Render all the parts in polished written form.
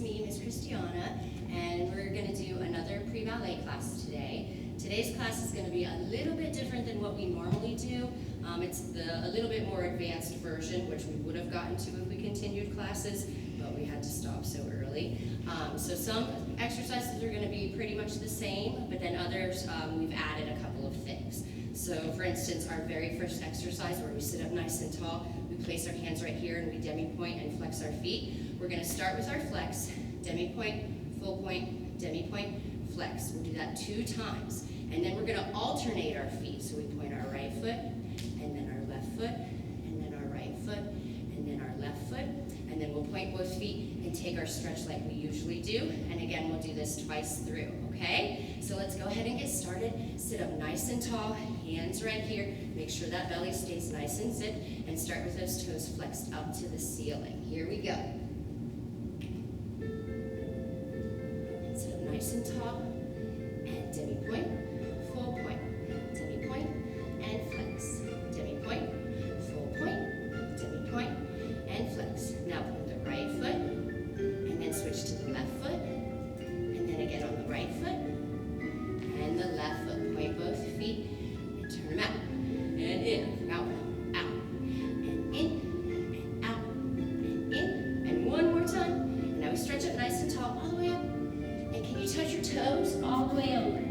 me, Miss Christiana, and we're going to do another pre-ballet class today. Today's class is going to be a little bit different than what we normally do. It's a little bit more advanced version, which we would have gotten to if we continued classes, but we had to stop so early. So some exercises are going to be pretty much the same, but then others we've added a couple of things. So for instance, our very first exercise where we sit up nice and tall, we place our hands right here and we demi-point and flex our feet. We're going to start with our flex, demi-point, full point, demi-point, flex. We'll do that 2 times. And then we're going to alternate our feet. So we point our right foot, and then our left foot, and then our right foot, and then our left foot. And then we'll point both feet and take our stretch like we usually do. And again, we'll do this twice through, okay? So let's go ahead and get started. Sit up nice and tall, hands right here. Make sure that belly stays nice and zipped, and start with those toes flexed up to the ceiling. Here we go. And sit up nice and tall, and demi-point, full point, demi-point, and flex. Demi-point, full point, demi-point, and flex. Now point the right foot, and then switch to the left foot, and then again on the right foot, and the left foot. Point both feet, and turn them out, and in, out, out, and in, and out, and in, and one more time. And now we stretch up nice and tall all the way up, and can you touch your toes all the way over?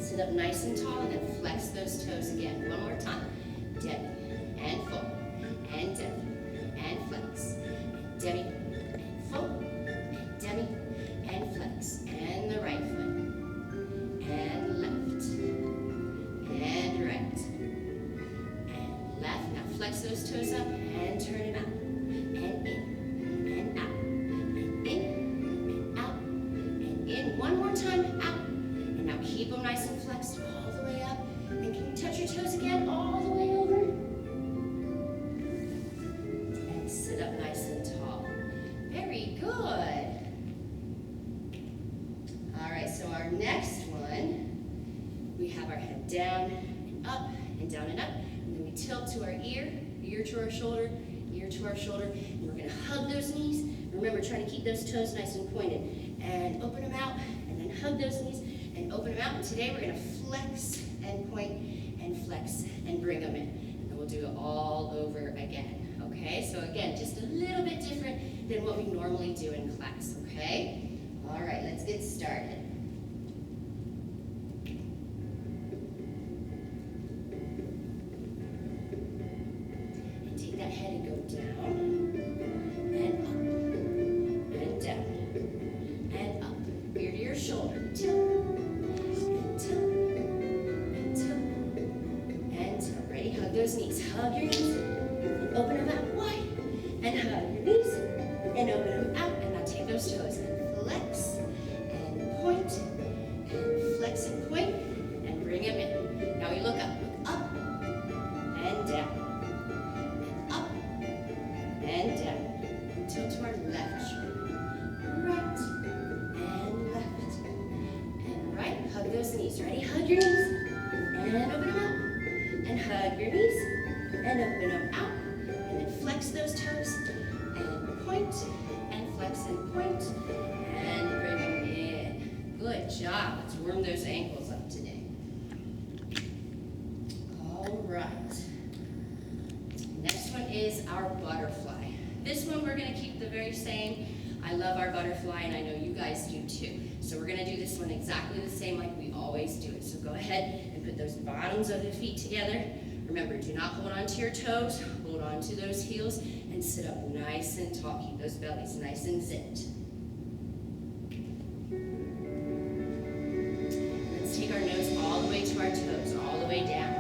Sit up nice and tall, and then flex those toes again. One more time. Demi, and full, and demi, and flex, and demi, and full, and demi, and flex, and the right foot, and left, and right, and left. Now flex those toes up, and turn them out, and in, and out, and in, and out, and in. One more time, out. And now keep them nice and flexed all the way up. And can you touch your toes again all the way over? And sit up nice and tall. Very good. All right, so our next one, we have our head down and up and down and up. And then we tilt to our ear to our shoulder, ear to our shoulder. And we're going to hug those knees. Remember, try to keep those toes nice and pointed. And open them out, and then hug those knees and open them out. And today we're going to flex and point and flex and bring them in. And then we'll do it all over again. Okay, so again, just a little bit different than what we normally do in class. Okay? All right, let's get started. And take that head and go down and up and down and up. Ear to your shoulder. Tilt and tilt and tilt and tilt. Ready? Hug those knees. Hug your knees and open them out wide. And hug your knees and open them out. And now take those toes and flex and point and flex and point and bring them in. Now we look up and down and up and down. Tilt to our left shoulder, right and left and right. Hug those knees. Ready? Hug your knees and open them out. And hug your knees and open them out. And then flex those toes and point and flex and point and bring them in. Good job. Let's warm those ankles up today. All right. Next one is our butterfly. This one we're going to keep the very same. I love our butterfly, and I know you guys do too. So we're going to do this one exactly the same like we always do it. So go ahead and put those bottoms of the feet together. Remember, do not hold on to your toes. Hold on to those heels and sit up nice and tall. Keep those bellies nice and zipped. Let's take our nose all the way to our toes, all the way down.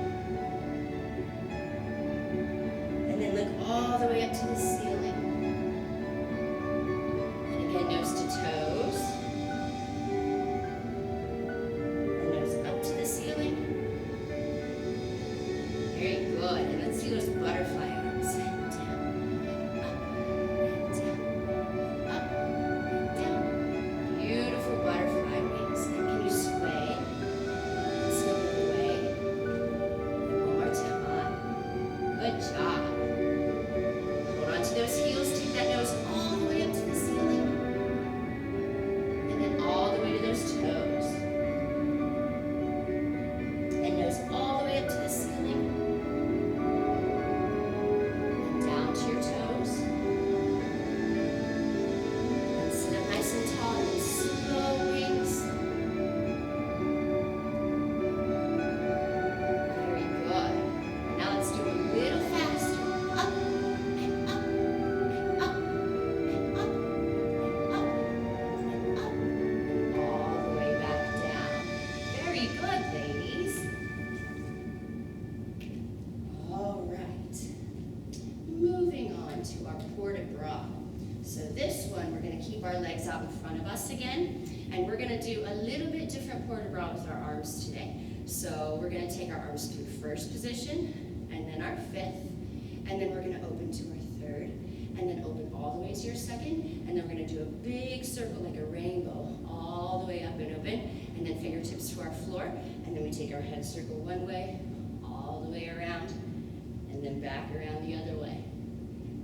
And then look all the way up to the ceiling. And again, nose to toes. And nose up to the ceiling. Very good. And let's do those butterfly arms. Down, up, and down, up, And we're gonna do a little bit different port de bras with our arms today. So we're gonna take our arms through first position, and then our fifth, and then we're gonna open to our third, and then open all the way to your second, and then we're gonna do a big circle like a rainbow, all the way up and open, and then fingertips to our floor, and then we take our head circle one way, all the way around, and then back around the other way.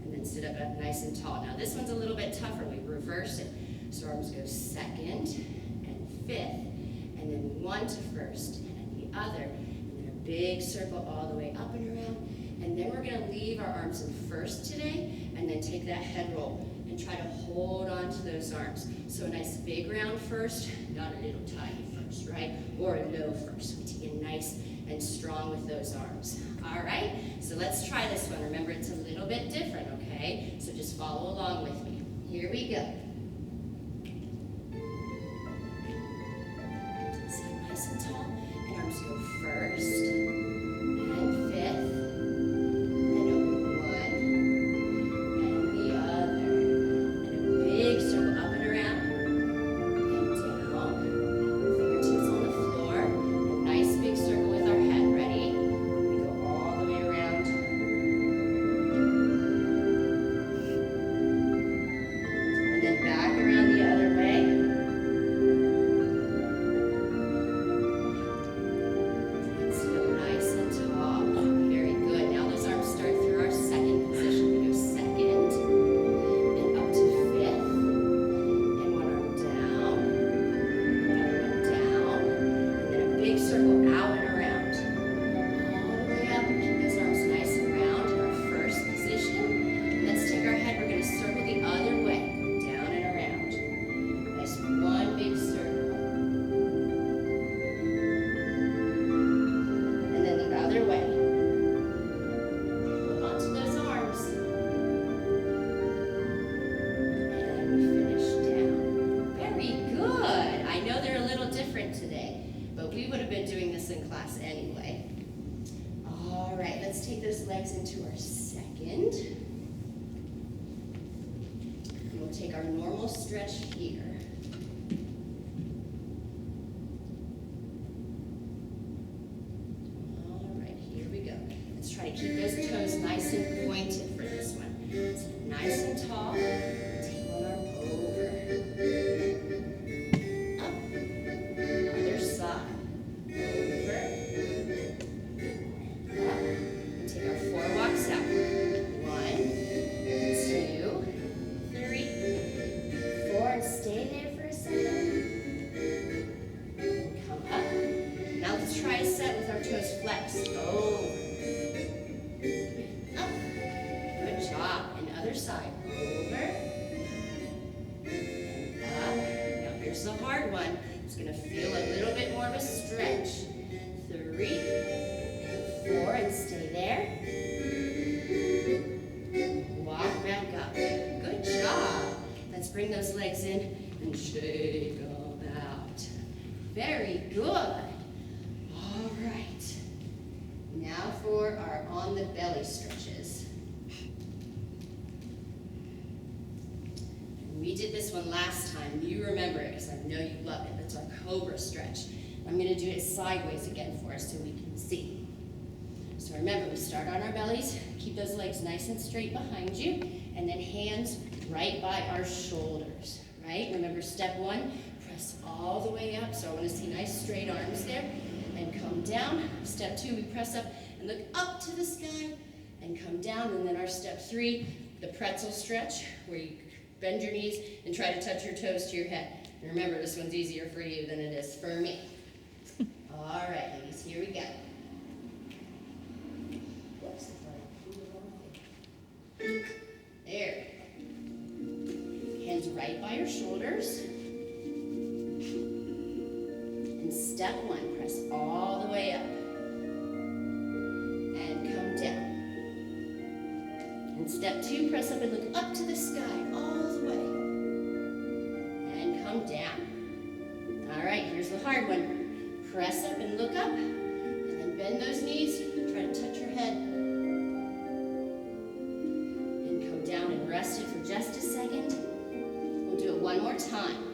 And then sit up nice and tall. Now this one's a little bit tougher. We reverse it. So arms go second and fifth, and then one to first, and the other, and then a big circle all the way up and around. And then we're gonna leave our arms in first today, and then take that head roll and try to hold on to those arms. So a nice big round first, not a little tiny first, right? Or a low first. We take it nice and strong with those arms. All right, so let's try this one. Remember, it's a little bit different, okay? So just follow along with me. Here we go. Sit nice and tall, and arms go first, and fifth, and open one, and the other, and a big circle up and around, and down, fingertips on the floor, a nice big circle with our head. Ready? We go all the way around, and then back around the other way. Let's go nice and tall. Very good. Now those arms start through our second position. We go second and up to fifth, and one arm down, another one down, and then a big circle out and around. All the way up, and keep those arms nice and round in our first position. Let's take our head. We're going to circle the other way, down and around. Nice one big circle. And then the other way. Hold on to those arms. And we finish down. Very good. I know they're a little different today, but we would have been doing this in class anyway. All right, let's take those legs into our second. And we'll take our normal stretch here. All right, here we go. Let's try to keep those toes nice and pointed for this one. So nice and tall. Take one arm over. Up. Other side. Over. Up. And take our four walks out. 1, 2, 3, 4, and stay there for a second. Come up. Now let's try a set with our toes flexed. Over. Up. Good job. And other side. Over. And up. Now here's the hard one. It's going to feel a little bit more of a stretch. 3, 4, and stay there. Walk back up. Good job. Let's bring those legs in and shake them out. Very good. All right. Now for our on the belly stretches. We did this one last time. You remember it because I know you love it. That's our cobra stretch. I'm going to do it sideways again for us so we can see. So remember, we start on our bellies, keep those legs nice and straight behind you, and then hands right by our shoulders, right? Remember, step 1, press all the way up. So I want to see nice straight arms there, and come down. Step 2, we press up and look up to the sky, and come down. And then our step 3, the pretzel stretch, where you bend your knees and try to touch your toes to your head. And remember, this one's easier for you than it is for me. All right, ladies, here we go. Whoops, there. Hands right by your shoulders. And step 1, press all the way up. And come down. And step 2, press up and look up to the sky all the way. And come down. All right, here's the hard one. Press up and look up, and then bend those knees, try to touch your head, and come down and rest it for just a second. We'll do it one more time.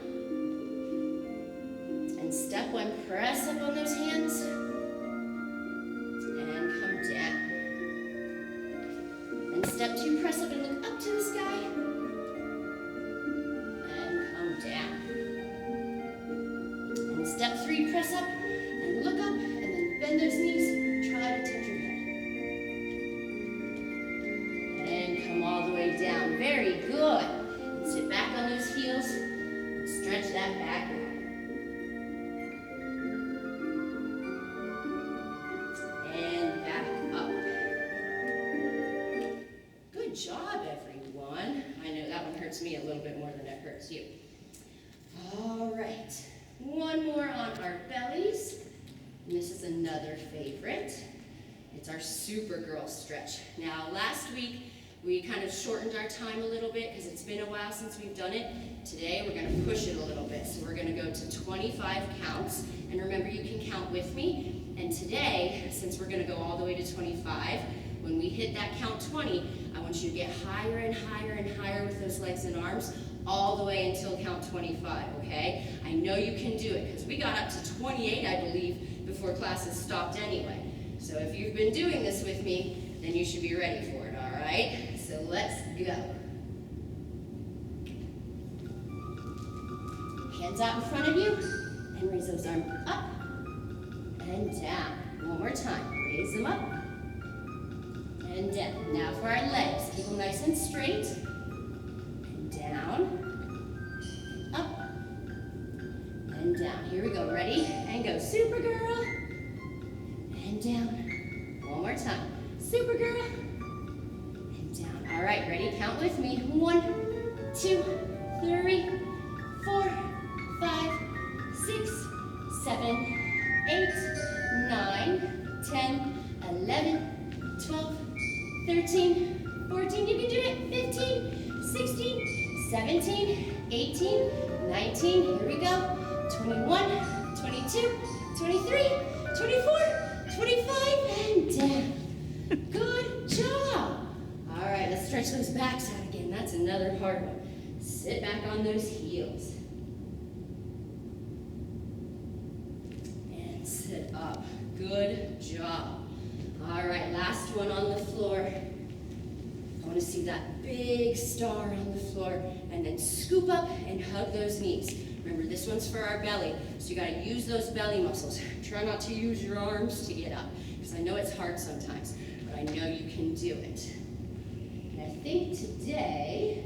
3, press up and look up, and then bend those knees, try to touch your head. And come all the way down, very good. And sit back on those heels, stretch that back out. And back up. Good job, everyone. I know that one hurts me a little bit more than it hurts you. All right, one more on our bellies. And this is another favorite. It's our Supergirl stretch. Now, last week, we kind of shortened our time a little bit because it's been a while since we've done it. Today, we're going to push it a little bit. So we're going to go to 25 counts. And remember, you can count with me. And today, since we're going to go all the way to 25, when we hit that count 20, I want you to get higher and higher and higher with those legs and arms all the way until count 25, okay? I know you can do it because we got up to 28, I believe, before classes stopped anyway. So if you've been doing this with me, then you should be ready for it, all right? So let's go. Hands out in front of you, and raise those arms up and down. One more time, raise them up and down. Now for our legs, keep them nice and straight, and down, and up, and down. Here we go, ready? And go, Supergirl, and down. One more time, Supergirl, and down. All right, ready? Count with me. 1, 2, 3, 4, 5, 6, 7, 8, 9, 10, 11, 12, 13, 14, you can do it, 15, 16, 17, 18, 19, here we go, 21, 22, 23, 24, 25, and down. Good job. All right, let's stretch those backs out again. That's another hard one. Sit back on those heels. And sit up. Good job. All right, last one on the floor. I want to see that big star on the floor, and then scoop up and hug those knees. Remember, this one's for our belly, so you got to use those belly muscles. Try not to use your arms to get up, because I know it's hard sometimes, but I know you can do it. And I think today,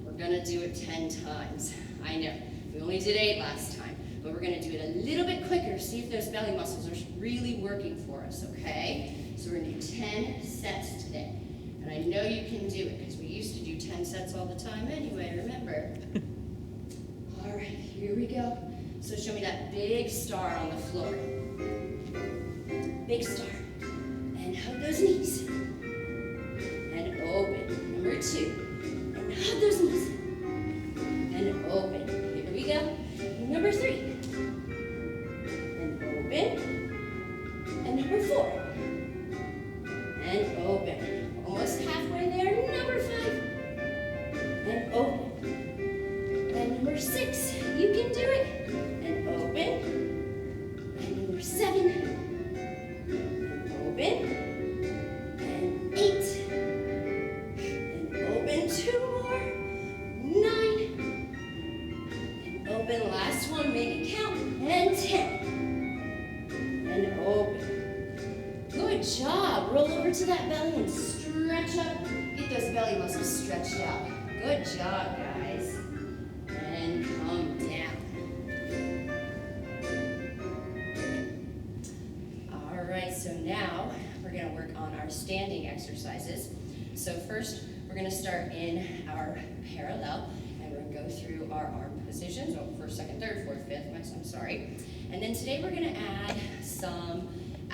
we're going to do it 10 times. I know, we only did 8 last time, but we're going to do it a little bit quicker, see if those belly muscles are really working for us, okay? So we're going to do 10 sets today. And I know you can do it, because we used to do 10 sets all the time anyway, remember? All right, here we go. So show me that big star on the floor. Big star. And hug those knees. And open. Number 2. And hug those knees. And open. Here we go. Number 3. And open. And number 4. And open. Almost halfway there. Number 5. And open. And number 6. You can do it. And open. And number 7. And open. And 8. And open. 2 more. 9. And open. Last one. Make it count. And 10. And open. Good job. Roll over to that belly and stretch up. Get those belly muscles stretched out. Good job, guys. And come down. All right, so now we're going to work on our standing exercises. So first, we're going to start in our parallel, and we're going to go through our arm positions, first, second, third, fourth, fifth, I'm sorry. And then today we're going to add some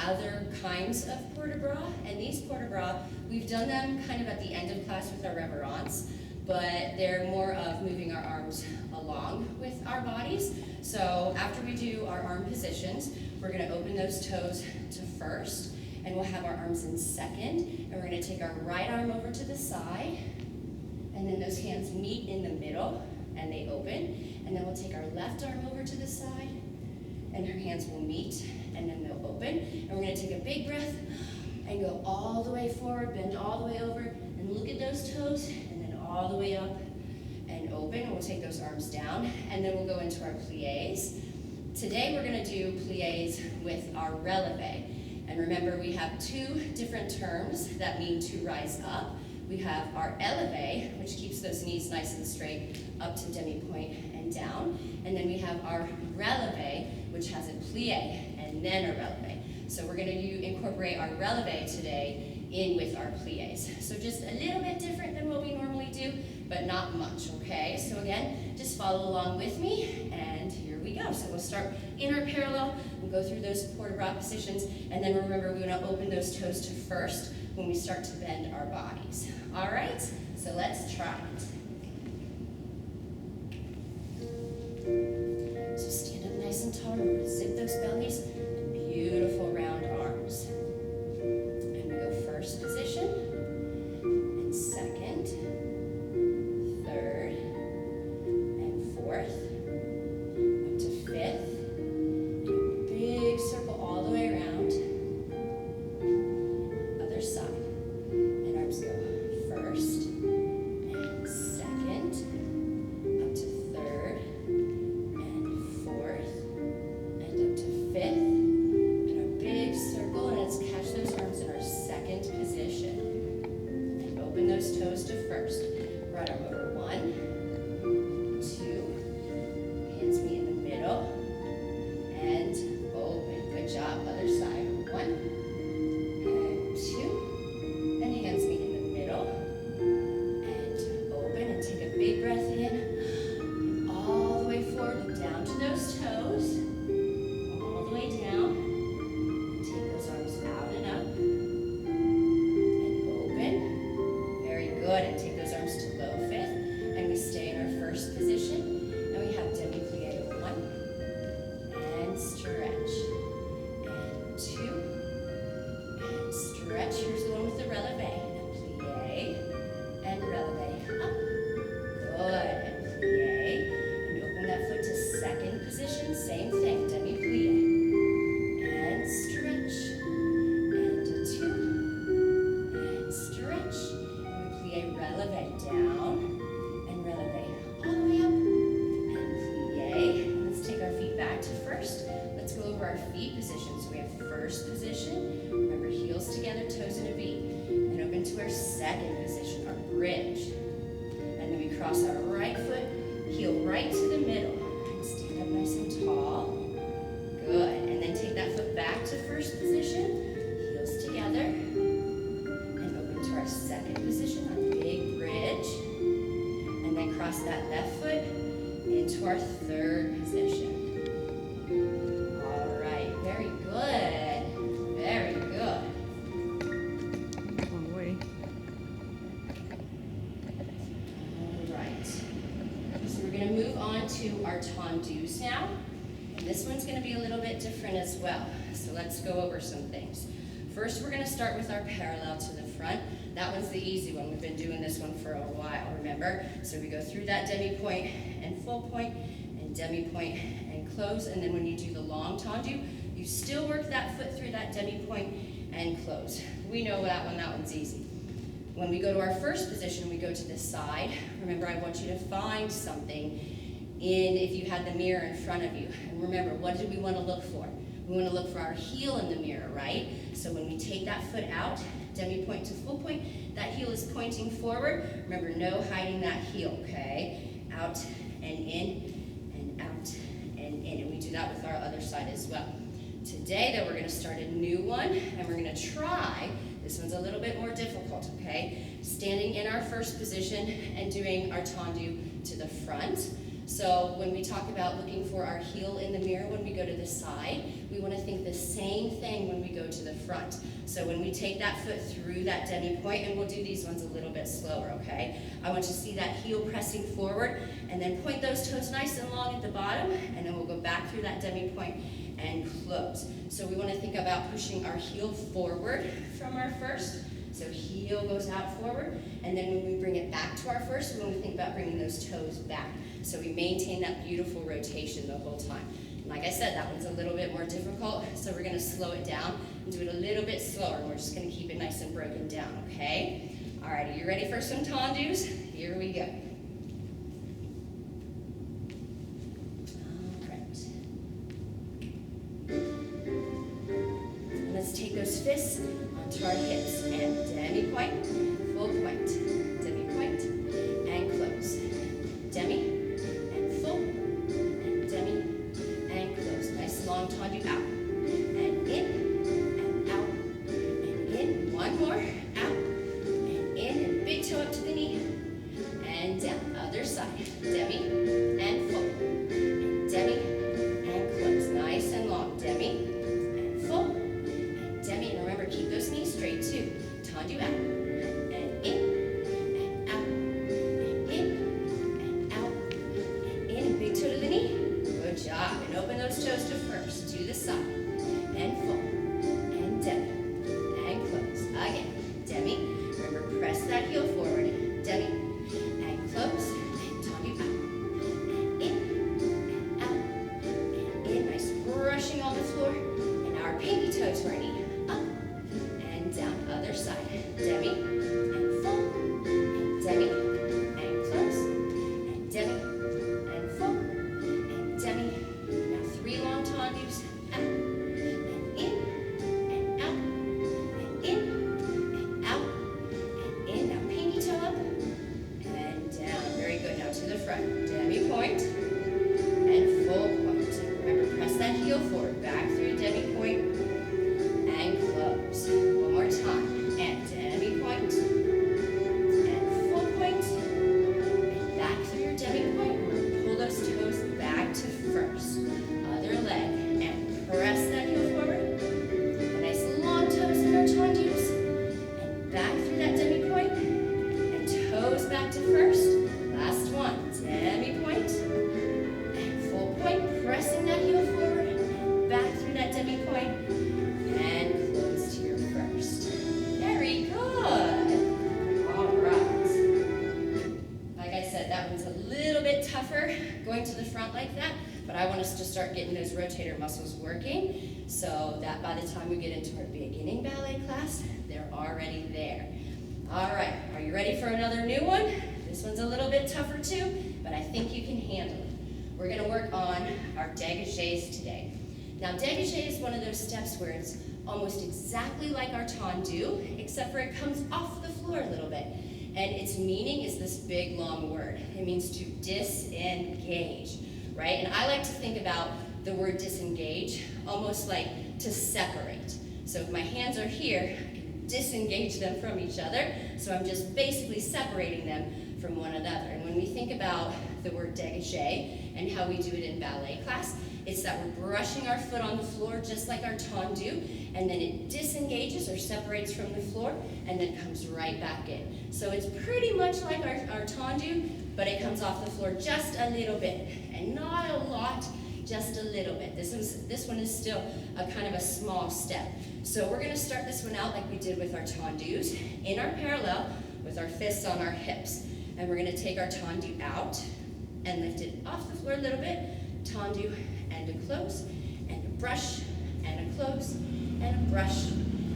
other kinds of port de bras, and these port de bras, we've done them kind of at the end of class with our reverence, but they're more of moving our arms along with our bodies. So after we do our arm positions, we're going to open those toes to first, and we'll have our arms in second, and we're going to take our right arm over to the side, and then those hands meet in the middle, and they open, and then we'll take our left arm over to the side, and her hands will meet, and then they'll open, and we're going to take a big breath, and go all the way forward, bend all the way over, and look at those toes, and then all the way up, and open, and we'll take those arms down, and then we'll go into our pliés. Today we're going to do pliés with our releve. And remember, we have two different terms that mean to rise up. We have our eleve, which keeps those knees nice and straight up to demi-point and down. And then we have our releve, which has a plie and then a releve. So we're going to incorporate our releve today in with our pliés. So just a little bit different than what we normally do, but not much, okay? So again, just follow along with me, and here we go. So we'll start in our parallel, we'll go through those port de bras positions, and then remember, we're gonna open those toes to first when we start to bend our bodies. All right, so let's try it. So stand up nice and tall, remember to zip those bellies, and beautiful round arms. First position, and second, third, and fourth, up to fifth, and a big circle all the way around, other side, and arms go first, and second, up to third, and fourth, and up to fifth, toes to first. Right arm over, 1, 2, hands meet in the middle, and open. Good job. Other side. 1, and 2, then hands meet in the middle, and open, and take a big breath in, and all the way forward, look down to those toes, all the way down, and take those arms out and up, good, and take those arms to low fifth, and we stay in our first position, and we have demi-plie 1, and stretch, and 2, and stretch. Here's the one with the releve, and plie, and releve, up, good, and plie, and open that foot to second position, same thing, demi-plie, and stretch, and 2, and stretch, releve down, and releve all the way up, and plie. Let's take our feet back to first. Let's go over our feet position. So we have first position, remember heels together, toes in a V, and open to our second position, our bridge. And then we cross our right foot, heel right to the middle, and stand up nice and tall. Good, and then take that foot back to first position, heels together, and open to our second position, big bridge, and then cross that left foot into our third position. All right, very good, very good. Long way. All right, so we're gonna move on to our tendus now, and this one's gonna be a little bit different as well. So let's go over some things. First, we're gonna start with our parallel to the front. That one's the easy one. We've been doing this one for a while, remember? So we go through that demi-point and full point, and demi-point and close, and then when you do the long tendu, you still work that foot through that demi-point and close. We know that one's easy. When we go to our first position, we go to the side. Remember, I want you to find something if you had the mirror in front of you. And remember, what do we want to look for? We want to look for our heel in the mirror, right? So when we take that foot out, demi-point to full point, that heel is pointing forward. Remember, no hiding that heel, okay? Out and in, and out and in. And we do that with our other side as well. Today, though, we're going to start a new one, and we're going to try, this one's a little bit more difficult, okay? Standing in our first position and doing our tendu to the front. So when we talk about looking for our heel in the mirror when we go to the side, we want to think the same thing when we go to the front. So when we take that foot through that demi-point, and we'll do these ones a little bit slower, okay? I want you to see that heel pressing forward, and then point those toes nice and long at the bottom, and then we'll go back through that demi-point and close. So we want to think about pushing our heel forward from our first. So heel goes out forward, and then when we bring it back to our first, we want to think about bringing those toes back. So we maintain that beautiful rotation the whole time. And like I said, that one's a little bit more difficult, so we're going to slow it down and do it a little bit slower, and we're just going to keep it nice and broken down, okay? All right, are you ready for some tendus? Here we go. All right. those fists onto our hips. And demi-point, full point, demi-point, and close. Demi, and full, and demi, and close. Nice long tendu out. And in, and out, and in. One more, out, and in, and big toe up to the knee. And down, other side. Demi, and full, and demi, and close. Nice and long. Demi, and full, and demi. And remember, keep those knees straight too. Tendu out, and in, and out, and in, and out, and in. And big toe to the knee. Good job. And open those toes to first, to the side, and full, and demi, and close. Again, demi. Remember, press that heel forward. Demi, and close, and tendu out, and in, and out, and in. Nice brushing on the floor. And now our pinky toes to our knee. Up, and down. Other side. Demi, and full, and demi, and close, and demi, and full, and demi. Now 3 long tendus. Out, and in, and out, and in, and out, and in. Now pinky toe up, and down. Very good. Now to the front. Demi-point, and full point. Remember, press that heel forward. Back through demi-point, and close. One more time. And demi-point, and full point, and back through your demi-point. Remember, pull those toes back to first. Other leg, and press that heel forward. And nice long toes in our tendus, and back through that demi-point, and toes back to first. Last one, demi-point, and full point, pressing that heel forward, and back through that demi-point, and close to your first. Very good. All right. Like I said, that one's a little bit tougher going to the front like that, but I want us to start getting those rotator muscles working so that by the time we get into our beginning ballet class, they're already there. All right, are you ready for another new one? This one's a little bit tougher too, but I think you can handle it. We're gonna work on our dégagés today. Now, dégagé is one of those steps where it's almost exactly like our tendu, except for it comes off the floor a little bit. And its meaning is this big, long word. It means to disengage, right? And I like to think about the word disengage almost like to separate. So if my hands are here, I can disengage them from each other. So I'm just basically separating them from one another. And when we think about the word dégagé and how we do it in ballet class, it's that we're brushing our foot on the floor just like our tendu, and then it disengages or separates from the floor and then comes right back in. So it's pretty much like our tendu, but it comes off the floor just a little bit, and not a lot, just a little bit. This one is still a kind of a small step. So we're going to start this one out like we did with our tendus, in our parallel with our fists on our hips. And we're going to take our tendu out and lift it off the floor a little bit. Tendu and a close, and a brush, and a close, and a brush,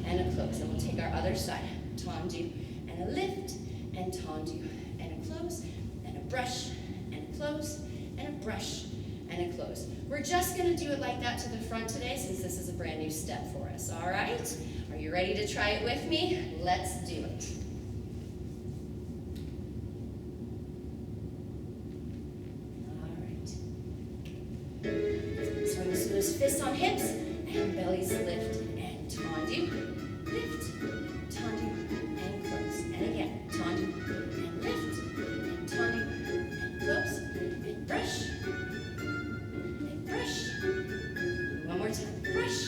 and a close. And we'll take our other side. Tendu and a lift, and tendu and a close, and a brush, and a close, and a brush, and a close. We're just going to do it like that to the front today since this is a brand new step for us, all right? Are you ready to try it with me? Let's do it. So I'm going to do those fists on hips, and bellies lift, and tendu, lift, tendu, and close. And again, tendu, and lift, and tendu, and close, and brush, and brush. One more time, brush.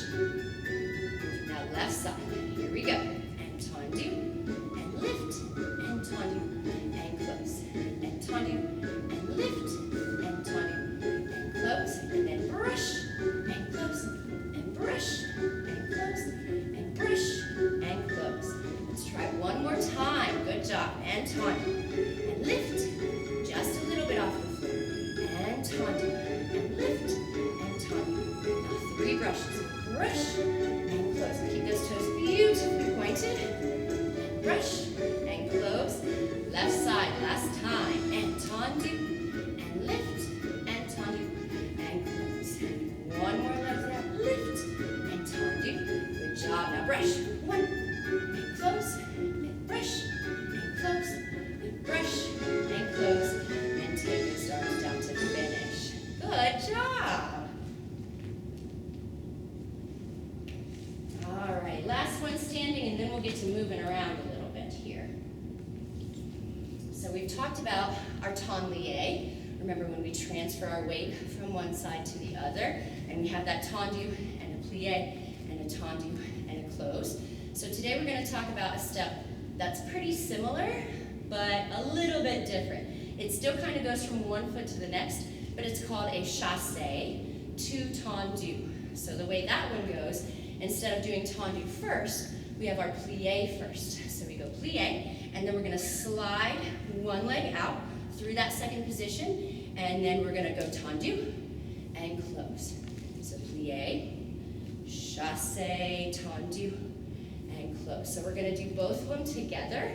Now left side, here we go. And tendu, and lift, and tendu, and close. And tendu, and lift, and tendu, and close. And then brush, and close, and brush, and close, and brush, and close. Let's try one more time. Good job. And tendu, and lift, just a little bit off the floor. And tendu, and lift, and tendu. Now 3 brushes. Brush, and close. And keep those toes beautifully pointed. And brush, and close. Left side, last time. And tendu, and lift, and tendu, and close. One more left out. Lift, and tendu. Good job. Now brush. 1, and close, and brush, and close, and brush, and close, and take those arms down to finish. Good job. All right, last one standing, and then we'll get to moving around a little bit here. So we've talked about our tendu. Remember when we transfer our weight from one side to the other, and we have that tendu and a plie and a tendu and a close. So today we're going to talk about a step that's pretty similar, but a little bit different. It still kind of goes from one foot to the next, but it's called a chasse to tendu. So the way that one goes, instead of doing tendu first, we have our plie first. So we go plie, and then we're going to slide one leg out through that second position, and then we're going to go tendu and close. So plie, chasse, tendu, and close. So we're going to do both of them together,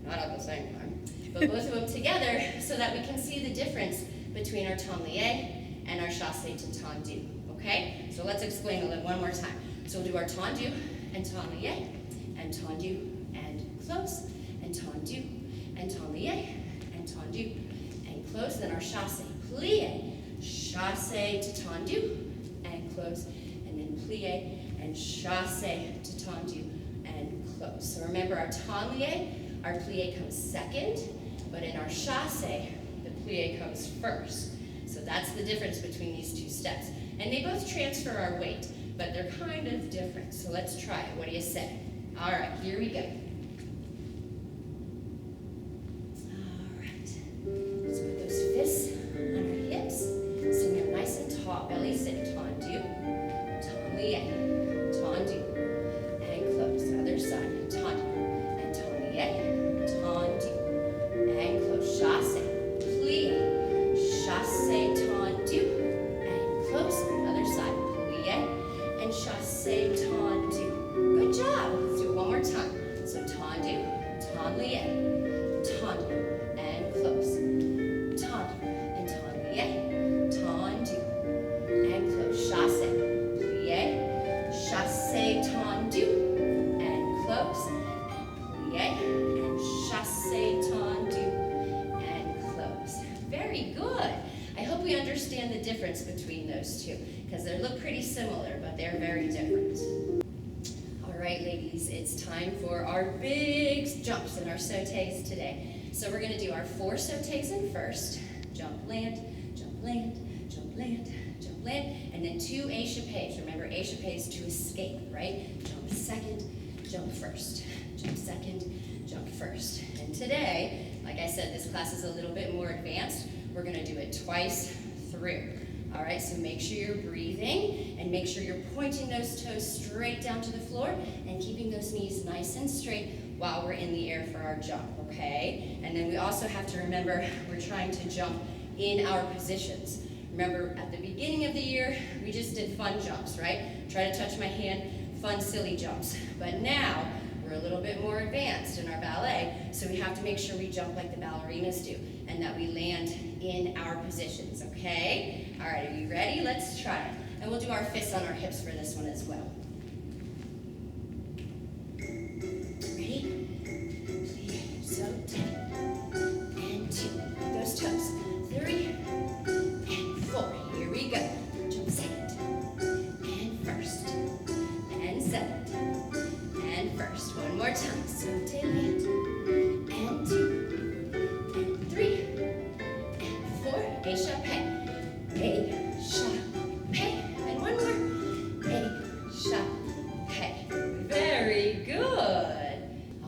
not at the same time, but both of them together so that we can see the difference between our tendu and our chasse to tendu. Okay? So let's explain it one more time. So we'll do our tendu and tendu and close, and tendu and tendu and tendu and close. Then our chasse, plie, chasse to tendu and close, and then plie and chasse to tendu and close. So remember our tendu, our plie comes second, but in our chasse, the plie comes first. So that's the difference between these two steps. And they both transfer our weight, but they're kind of different. So let's try it. What do you say? All right, here we go. All right. Let's put those fists on our hips. Sitting up nice and tall. Belly sit. Tendu, tendu, tendu, and close. Other side. Tendu, and tendu, tendu, and close. Chasse, plie, chasse, tendu, and close. Other side. Plie, and chasse, tendu. Good job. Let's do it one more time. So tendu, tendu, tendu, and close. Tendu, and tendu, tendu, and close. Chasse, plie, chasse, tendu, and close. And plie, and chasse, tendu, and close. Very good. I hope we understand the difference between those two, because they look pretty similar, but they're very different. All right, ladies, it's time for our big jumps and our sautés today. So we're going to do our 4 sautés in first. Jump, land, jump, land, jump, land, jump, land, and then 2 échappés. Remember, échappés to escape, right? Jump second, jump first. Jump second, jump first. And today, like I said, this class is a little bit more advanced. We're going to do it twice through. All right, so make sure you're breathing and make sure you're pointing those toes straight down to the floor and keeping those knees nice and straight while we're in the air for our jump, okay? And then we also have to remember we're trying to jump in our positions. Remember, at the beginning of the year, we just did fun jumps, right? Try to touch my hand, fun, silly jumps. But now, we're a little bit more advanced in our ballet, so we have to make sure we jump like the ballerinas do and that we land in our positions, okay? All right, are you ready? Let's try it. And we'll do our fists on our hips for this one as well. Ready? So 10 and 2. Those toes. 3 and 4. Here we go. Jump second and first and second and first. One more time. So land and 2 and 3 and 4. Échappé. Échappé. And one more. Échappé. Very good.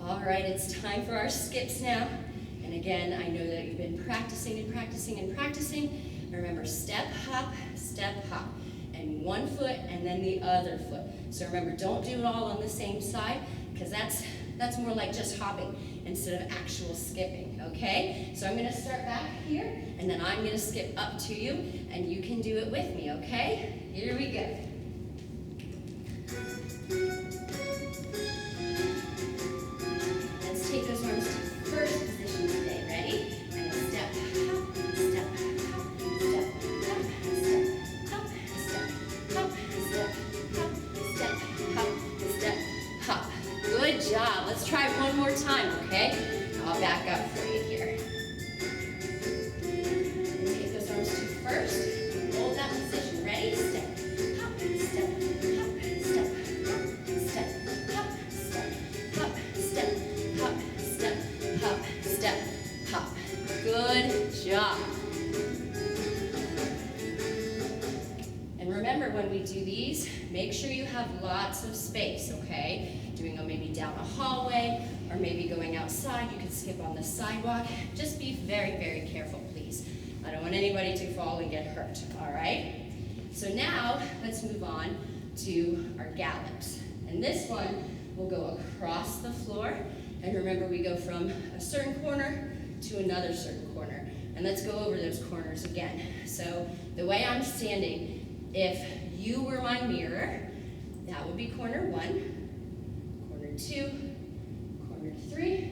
All right, it's time for our skips now. And again, I know that you've been practicing and practicing and practicing. Remember, step, hop, and one foot and then the other foot. So remember, don't do it all on the same side, because that's more like just hopping instead of actual skipping, okay? So I'm gonna start back here, and then I'm gonna skip up to you, and you can do it with me, okay? Here we go. Let's take those arms to first position today. Ready? And step, hop, step, hop, step, hop, step, hop, step, hop, step, hop, step, hop, step, hop. job. Let's try one more time, okay? I'll back up for you here. Take those arms to first. Hold that position. Ready? Step, hop, step, hop, step, hop, step, hop, step, hop, step, hop, step, hop, step, hop. Good job. And remember, when we do these, make sure you have lots of space, okay? Doing them maybe down a hallway, or maybe going outside. You can skip on the sidewalk. Just be very, very careful, please. I don't want anybody to fall and get hurt, all right? So now, let's move on to our gallops. And this one will go across the floor. And remember, we go from a certain corner to another certain corner. And let's go over those corners again. So the way I'm standing, if you were my mirror, that would be corner 1, corner 2, corner 3,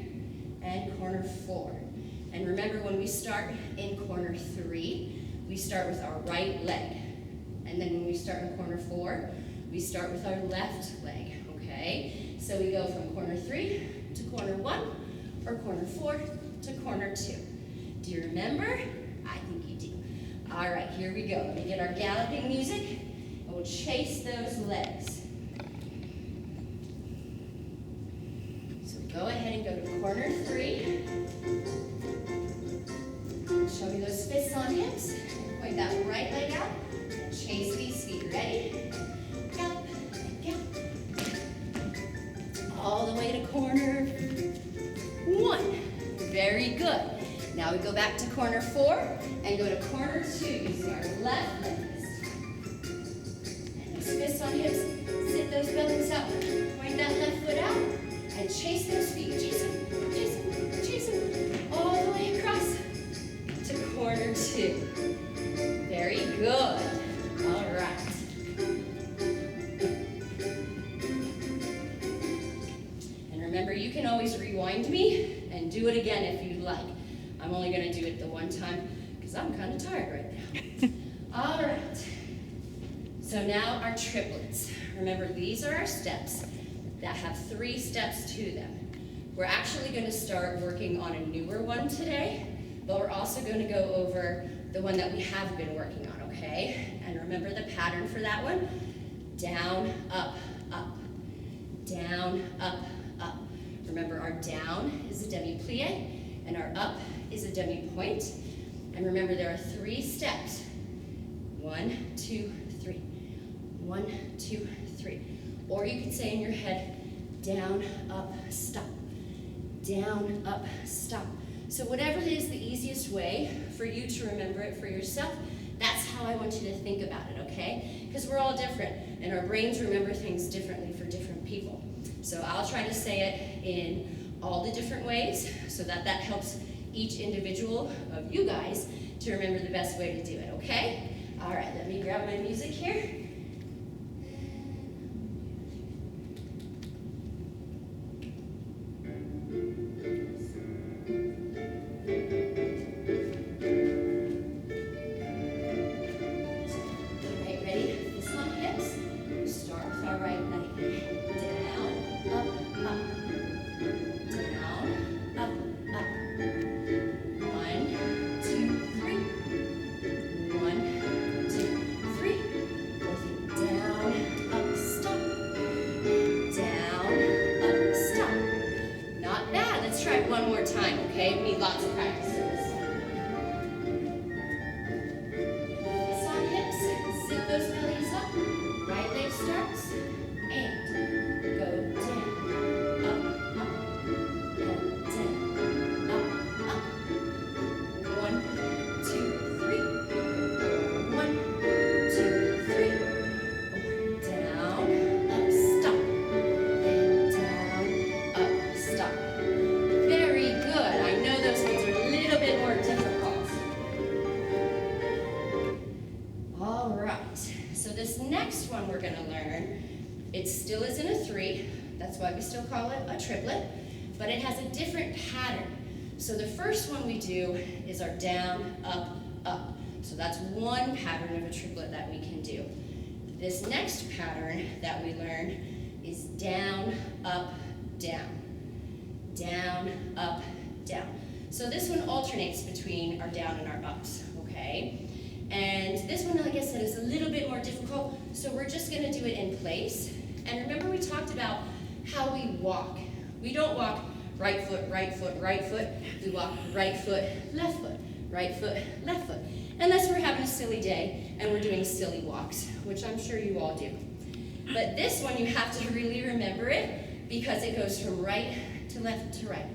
and corner 4. And remember, when we start in corner 3, we start with our right leg. And then when we start in corner 4, we start with our left leg, okay? So we go from corner 3 to corner 1, or corner 4 to corner 2. Do you remember? I think you do. All right, here we go. Let me get our galloping music, and we'll chase those legs. So go ahead and go to corner 3. Show me those fists on hips. Point that right leg out, and chase these feet. Ready? Gallop, gallop. All the way to corner 1. Very good. Now we go back to corner 4 and go to corner 2 using our left legs. And those fists on hips, sit those bellies up. Point that left foot out and chase those feet. Chase them, chase them, chase them. All the way across to corner 2. Very good. All right. And remember, you can always rewind me and do it again if you'd like. I'm only going to do it the one time because I'm kind of tired right now. All right. So now our triplets. Remember, these are our steps that have 3 steps to them. We're actually going to start working on a newer one today, but we're also going to go over the one that we have been working on, okay? And remember the pattern for that one? Down, up, up. Down, up, up. Remember, our down is a demi-plie, and our up is a demi-point. And remember, there are 3 steps. 1, 2, 3. 1, 2, 3. Or you could say in your head, down, up, stop. Down, up, stop. So whatever is the easiest way for you to remember it for yourself, that's how I want you to think about it, okay? Because we're all different, and our brains remember things differently for different people. So I'll try to say it in all the different ways so that helps each individual of you guys to remember the best way to do it, okay? All right, let me grab my music here. One more time, okay? We need lots of practices. Fists on hips, sit those bellies up. Right leg starts, and go down, up, up, and down, up, up. 1, 2, 3. 1, 2, 3. Down, up, stop, and down, up, stop. Very good. I know those ones are a little bit more difficult. All right. So this next one we're going to learn, it still is in a 3. That's why we still call it a triplet, but it has a different pattern. So the first one we do is our down, up, up. So that's one pattern of a triplet that we can do. This next pattern that we learn is down, up, down, down, up, down. So this one alternates between our down and our ups, okay? And this one, like I said, is a little bit more difficult, so we're just gonna do it in place. And remember we talked about how we walk. We don't walk right foot, right foot, right foot. We walk right foot, left foot, right foot, left foot. Unless we're having a silly day and we're doing silly walks, which I'm sure you all do. But this one, you have to really remember it because it goes from right to left to right,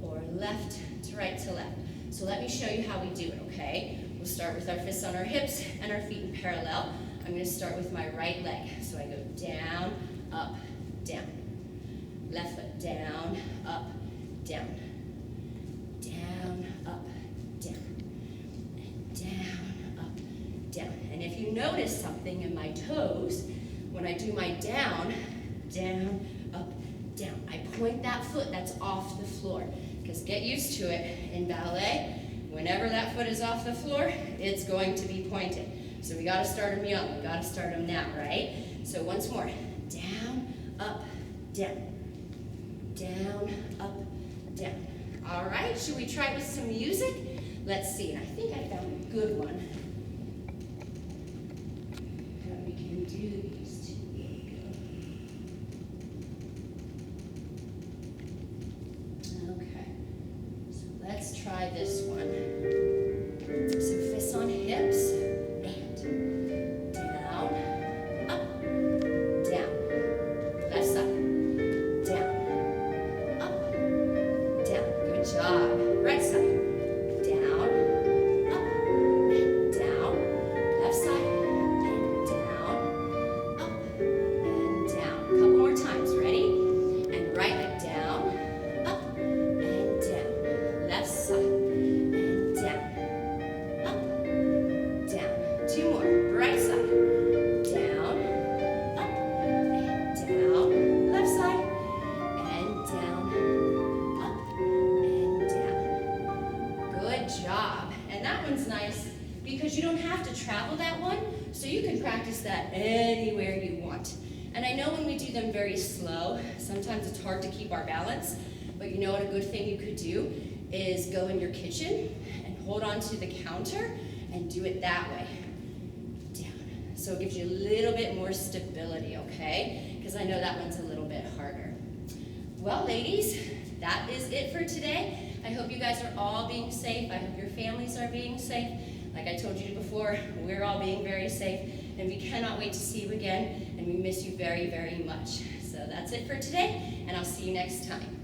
or left to right to left. So let me show you how we do it, okay? We'll start with our fists on our hips and our feet in parallel. I'm gonna start with my right leg. So I go down, up, down. Left foot, down, up, down. Down, up, down. And down, up, down. And if you notice something in my toes, when I do my down, down, up, down, I point that foot that's off the floor. Because get used to it, in ballet, whenever that foot is off the floor, it's going to be pointed. So we gotta start them young, we gotta start them now, right? So once more, down, up, down. Down, up, down. All right, should we try with some music? Let's see, and I think I found a good one. How we can do these two. Okay, so let's try this one. So fists on hips, and down, up, down. Left side, down, up, down. Good job. Right side, down, up, and down. Left side, and down, up, and down. A couple more times, ready? And right leg down, up, and down. Left side, and down, up, down. Two more. Right side, down, up, and down. Left side, and down, up, and down. Good job. And that one's nice because you don't have to travel that one, so you can practice that anywhere you want. And I know when we do them very slow, sometimes it's hard to keep our balance, but you know what a good thing you could do is go in your kitchen and hold on to the counter and do it that way. Down. So it gives you a little bit more stability, okay? Because I know that one's a little bit harder. Well, ladies, that is it for today. I hope you guys are all being safe. I hope your families are being safe. Like I told you before, we're all being very safe, and we cannot wait to see you again, and we miss you very, very much. So that's it for today, and I'll see you next time.